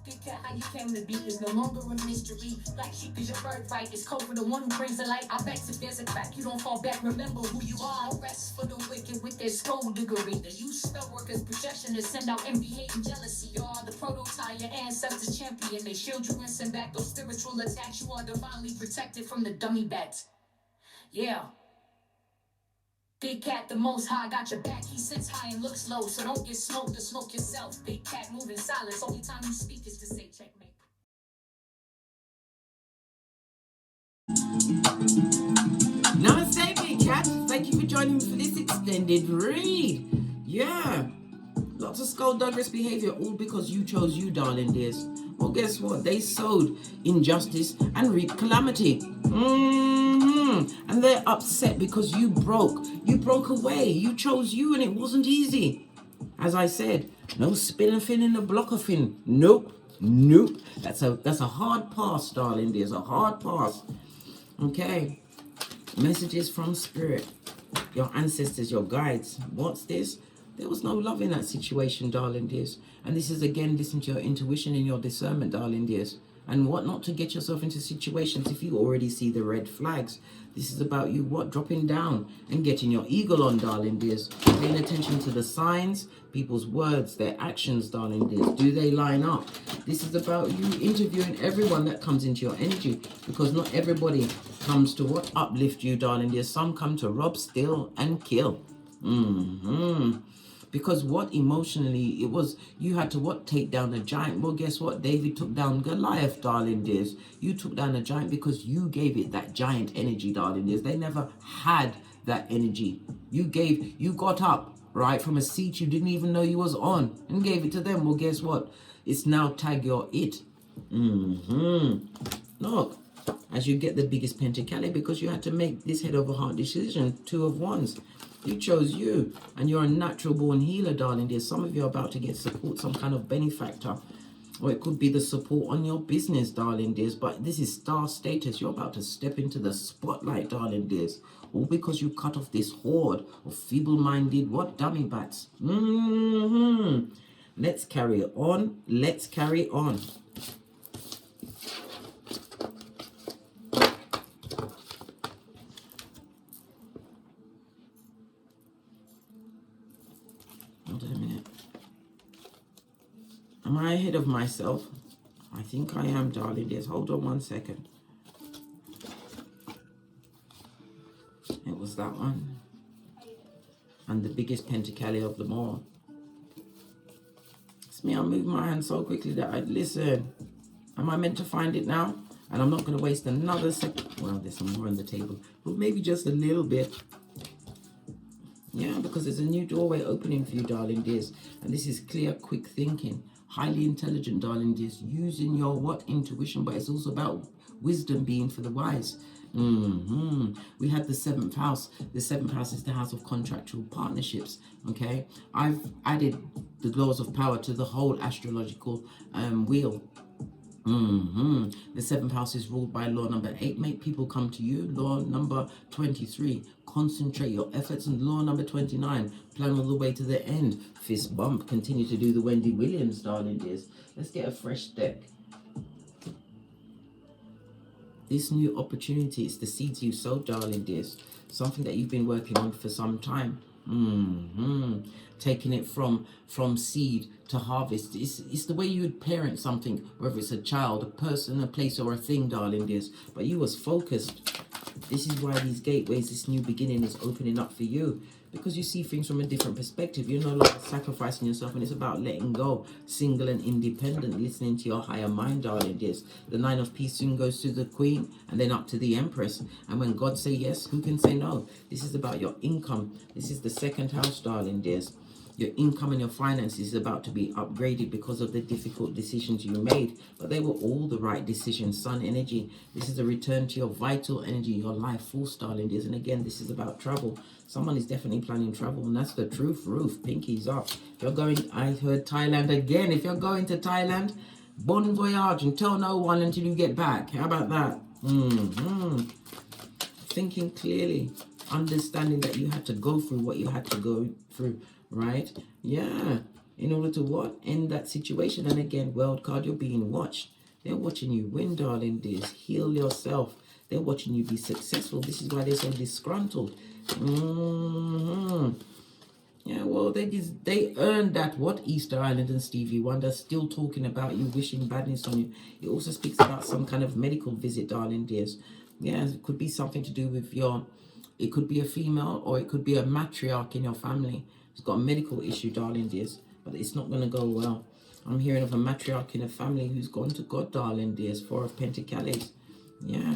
Big cat, how you came to be is no longer a mystery. Black sheep is your birthright. It's code for the one who brings the light. I bet if there's a crack, you don't fall back. Remember who you are. No rest for the wicked with their skullduggery. The use spell workers' projection to send out envy, hate, and jealousy. You are the prototype, your ancestors champion. They shield you and send back those spiritual attacks. You are divinely protected from the dummy bats. Yeah. Big cat, the most high, got your back. He sits high and looks low, so don't get smoked or smoke yourself. Big cat, moving silence. Only time you speak is to say checkmate. Namaste, big cat. Thank you for joining me for this extended read. Yeah, lots of skullduggerous behavior, all because you chose you, darling dears. Well, guess what? They sowed injustice and reaped calamity. And they're upset because you broke away. You chose you, and it wasn't easy. As I said, no spinning fin in the blocker fin. Nope. That's a hard pass, darling dears. A hard pass. Okay. Messages from spirit, your ancestors, your guides. What's this? There was no love in that situation, darling dears. And this is, again, listen to your intuition and your discernment, darling dears. And what not to get yourself into situations if you already see the red flags. This is about you, dropping down and getting your eagle on, darling dears. Paying attention to the signs, people's words, their actions, darling dears. Do they line up? This is about you interviewing everyone that comes into your energy, because not everybody comes to uplift you, darling dears. Some come to rob, steal, and kill. Because emotionally it was, you had to take down a giant. Well, guess what? David took down Goliath, darling dears. You took down a giant because you gave it that giant energy, darling dears. They never had that energy. You got up, right, from a seat you didn't even know you was on and gave it to them. Well, guess what? It's now tag your it. Look, as you get the biggest pentacali, because you had to make this head over heart decision, 2 of Wands. You chose you, and you're a natural born healer, darling dear. Some of you are about to get support, some kind of benefactor, or it could be the support on your business, darling dears. But this is star status. You're about to step into the spotlight, darling dears, all because you cut off this horde of feeble-minded dummy bats. Let's carry on. Let's carry on. Am I ahead of myself? I think I am, darling dears. Hold on 1 second. It was that one. And the biggest pentacali of them all. It's me, I'm moving my hand so quickly that listen. Am I meant to find it now? And I'm not going to waste another second. Well, there's some more on the table. But maybe just a little bit. Yeah, because there's a new doorway opening for you, darling dears. And this is clear, quick thinking. Highly intelligent, darling dears, using your intuition, but it's also about wisdom being for the wise. We had the 7th house. The 7th house is the house of contractual partnerships. Okay, I've added the laws of power to the whole astrological wheel. The 7th house is ruled by law number 8. Make people come to you. Law number 23. Concentrate your efforts. And law number 29. Plan all the way to the end. Fist bump. Continue to do the Wendy Williams, darling dears. Let's get a fresh deck. This new opportunity is the seeds you sowed, darling dears. Something that you've been working on for some time. Taking it from seed to harvest. It's the way you would parent something, whether it's a child, a person, a place, or a thing, darling dears. But you was focused. This is why these gateways, this new beginning is opening up for you. Because you see things from a different perspective. You're no longer sacrificing yourself, and it's about letting go, single and independent, listening to your higher mind, darling dears. The 9 of Peace soon goes to the Queen and then up to the Empress. And when God say yes, who can say no? This is about your income. This is the 2nd house, darling dears. Your income and your finances is about to be upgraded because of the difficult decisions you made. But they were all the right decisions. Sun energy. This is a return to your vital energy, your life force, darling dears. And again, this is about travel. Someone is definitely planning travel, and that's the truth. Roof, pinkies up. If you're going, I heard Thailand again. If you're going to Thailand, bon voyage, and tell no one until you get back. How about that? Thinking clearly. Understanding that you had to go through what you had to go through. Right? Yeah. in order to what? End that situation. And again, world card, you're being watched. They're watching you win, darling dears. Heal yourself. They're watching you be successful. This is why they're so disgruntled. Yeah, well, they earned that. What? Easter Island and Stevie Wonder still talking about you, wishing badness on you. It also speaks about some kind of medical visit, darling dears. Yeah, it could be something to do with it could be a female or it could be a matriarch in your family. It's got a medical issue, darling dears, but it's not going to go well. I'm hearing of a matriarch in a family who's gone to God, darling dears. 4 of Pentacles. Yeah,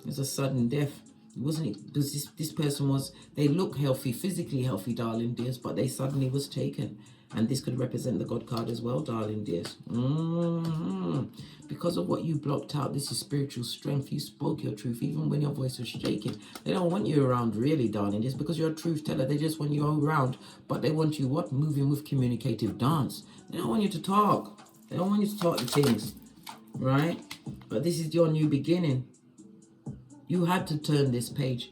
it's a sudden death. Wasn't it? Because this person was, they look healthy, physically healthy, darling dears, but they suddenly was taken. And this could represent the God card as well, darling dears. Because of what you blocked out, this is spiritual strength. You spoke your truth, even when your voice was shaking. They don't want you around, really, darling dears, because you're a truth teller. They just want you around, but they want you, what? Moving with communicative dance. They don't want you to talk. They don't want you to talk the things, right? But this is your new beginning. You had to turn this page.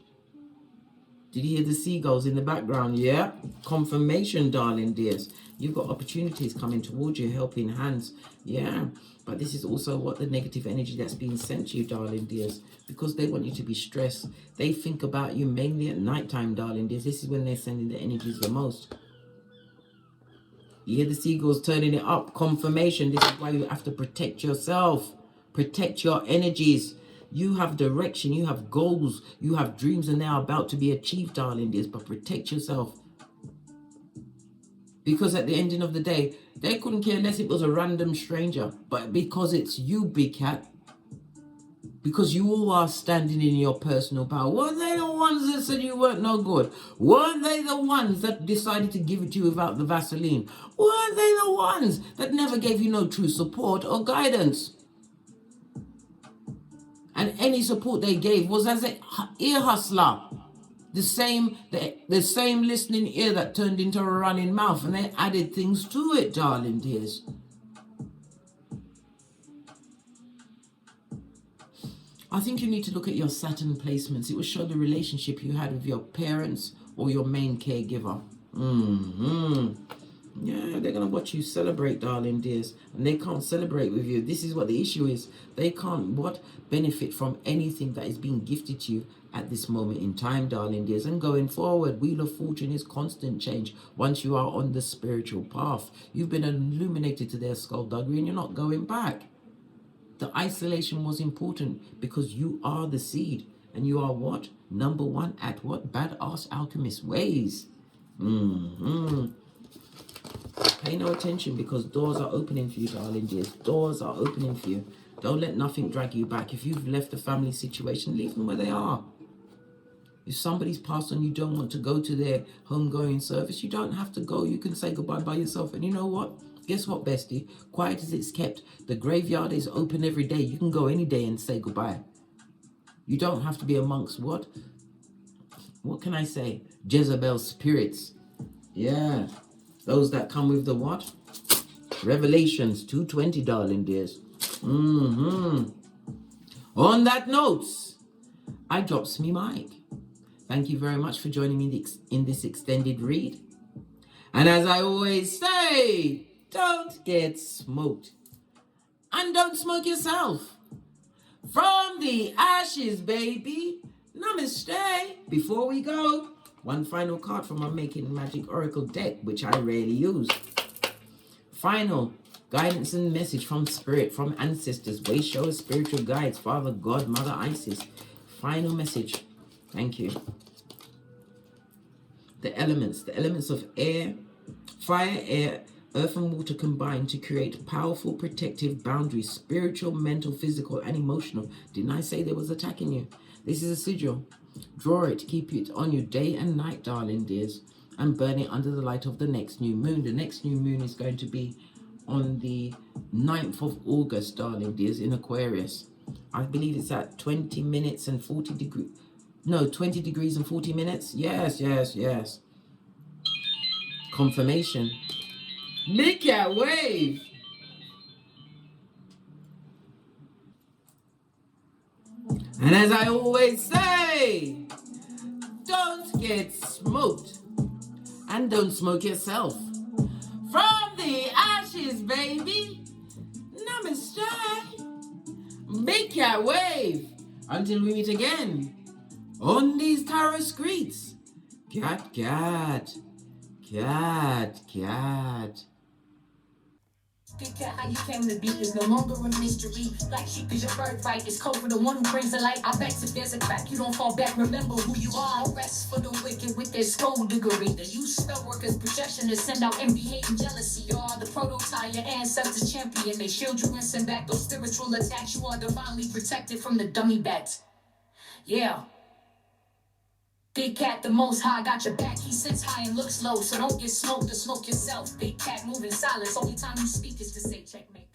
Did you hear the seagulls in the background? Yeah. Confirmation, darling dears. You've got opportunities coming towards you, helping hands. Yeah. But this is also what the negative energy that's being sent to you, darling dears. Because they want you to be stressed. They think about you mainly at nighttime, darling dears. This is when they're sending the energies the most. You hear the seagulls turning it up. Confirmation. This is why you have to protect yourself. Protect your energies. You have direction, you have goals, you have dreams, and they are about to be achieved, darling dears, but protect yourself. Because at the ending of the day, they couldn't care less if it was a random stranger. But because it's you, big cat, because you all are standing in your personal power. Weren't they the ones that said you weren't no good? Weren't they the ones that decided to give it to you without the Vaseline? Weren't they the ones that never gave you no true support or guidance? And any support they gave was as an ear hustler. The same listening ear that turned into a running mouth. And they added things to it, darling dears. I think you need to look at your Saturn placements. It will show the relationship you had with your parents or your main caregiver. Yeah, they're going to watch you celebrate, darling dears. And they can't celebrate with you. This is what the issue is. They can't, benefit from anything that is being gifted to you at this moment in time, darling dears. And going forward, Wheel of Fortune is constant change. Once you are on the spiritual path, you've been illuminated to their skullduggery and you're not going back. The isolation was important because you are the seed. And you are what? Number 1 at what? Badass alchemist ways. Pay no attention because doors are opening for you, darling dears. Doors are opening for you. Don't let nothing drag you back. If you've left a family situation, leave them where they are. If somebody's passed on, you don't want to go to their homegoing service, you don't have to go. You can say goodbye by yourself. And you know what? Guess what, bestie? Quiet as it's kept. The graveyard is open every day. You can go any day and say goodbye. You don't have to be amongst what? What can I say? Jezebel spirits. Yeah. Those that come with the what? Revelations 2:20, darling dears. On that note, I drops me mic. Thank you very much for joining me in this extended read. And as I always say, don't get smoked. And don't smoke yourself. From the ashes, baby. Namaste. Before we go, one final card from my Making Magic Oracle deck, which I rarely use. Final guidance and message from spirit, from ancestors, way showers, spiritual guides, Father God, Mother Isis. Final message. Thank you. The elements of air, fire, air, earth and water combine to create powerful protective boundaries, spiritual, mental, physical, and emotional. Didn't I say they was attacking you? This is a sigil. Draw it, keep it on you day and night, darling dears, and burn it under the light of the next new moon. The next new moon is going to be on the 9th of August, darling dears, in Aquarius. I believe it's at 20 minutes and 40 degrees. No, 20 degrees and 40 minutes. Yes. Confirmation. Make that wave. And as I always say, don't get smoked. And don't smoke yourself. From the cat wave. Until we meet again on these tarot streets. Cat, cat, cat, cat. Big cat, how you came to be is no longer a mystery. Black sheep is your birthright. It's code for the one who brings the light. I bet if there's a crack, you don't fall back. Remember who you are. No rest for the wicked with their skullduggery. The use spell workers' projection to send out envy, hate, and jealousy. You are the prototype, your ancestors champion. They shield you and send back those spiritual attacks. You are divinely protected from the dummy bats. Yeah. Big cat, the most high, got your back. He sits high and looks low, so don't get smoked or smoke yourself. Big cat, moving silence. Only time you speak is to say checkmate.